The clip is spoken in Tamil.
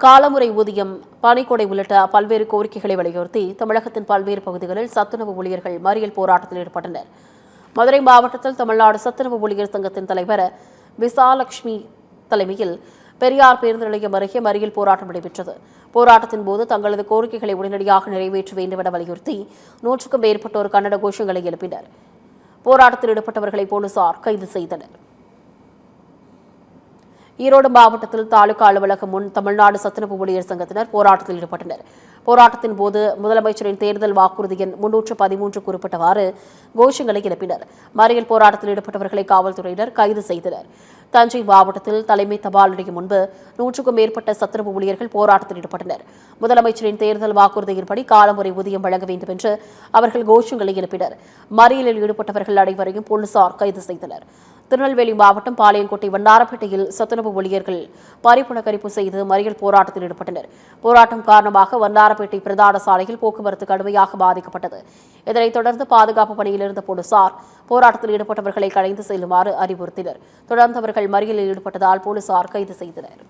காலமுறை ஊதியம், பணிக்கொடை உள்ளிட்ட பல்வேறு கோரிக்கைகளை வலியுறுத்தி தமிழகத்தின் பல்வேறு பகுதிகளில் சத்துணவு ஊழியர்கள் மறியல் போராட்டத்தில் ஈடுபட்டனர். மதுரை மாவட்டத்தில் தமிழ்நாடு சத்துணவு ஊழியர் சங்கத்தின் தலைவர் விசாலட்சுமி தலைமையில் பெரியார் பேருந்து நிலையம் அருகே மறியல் போராட்டம் நடைபெற்றது. போராட்டத்தின் போது தங்களது கோரிக்கைகளை உடனடியாக நிறைவேற்ற வேண்டும் என வலியுறுத்தி 100க்கும் மேற்பட்டோர் கன்னட கோஷங்களை எழுப்பினர். போராட்டத்தில் ஈடுபட்டவர்களை போலீசார் கைது செய்தனர். ஈரோடு மாவட்டத்தில் தாலுகா அலுவலகம் முன் தமிழ்நாடு சத்துணவு ஊழியர் சங்கத்தினர் போராட்டத்தில் ஈடுபட்டனர். போராட்டத்தின் போது முதலமைச்சரின் தேர்தல் வாக்குறுதி எண் 313 குறிப்பிட்டவாறு கோஷங்களை எழுப்பினர். மறியல் போராட்டத்தில் ஈடுபட்டவர்களை காவல்துறையினர் கைது செய்தனர். தஞ்சை மாவட்டத்தில் தலைமை தபால் நிலையம் முன்பு 100க்கும் மேற்பட்ட சத்துணவு ஊழியர்கள் போராட்டத்தில் ஈடுபட்டனர். முதலமைச்சரின் தேர்தல் வாக்குறுதியின்படி காலமுறை ஊதியம் வழங்க வேண்டும் என்று அவர்கள் கோஷங்களை எழுப்பினர். மறியலில் ஈடுபட்டவர்கள் அனைவரையும் போலீசார் கைது செய்தனர். திருநெல்வேலி மாவட்டம் பாளையங்கோட்டை வண்ணாரப்பேட்டையில் சத்துணவு ஊழியர்கள் பறிப்புணக்கரிப்பு செய்து மறியல் போராட்டத்தில் ஈடுபட்டனர். போராட்டம் காரணமாக வண்ணாரப்பேட்டை பிரதான சாலையில் போக்குவரத்து கடுமையாக பாதிக்கப்பட்டது. இதனைத் தொடர்ந்து பாதுகாப்பு பணியில் இருந்த போலீசார் போராட்டத்தில் ஈடுபட்டவர்களை கலைந்து செல்லுமாறு அறிவுறுத்தினர். தொடர்ந்து அவர்கள் மறியலில் ஈடுபட்டதால் போலீசார் கைது செய்தனர்.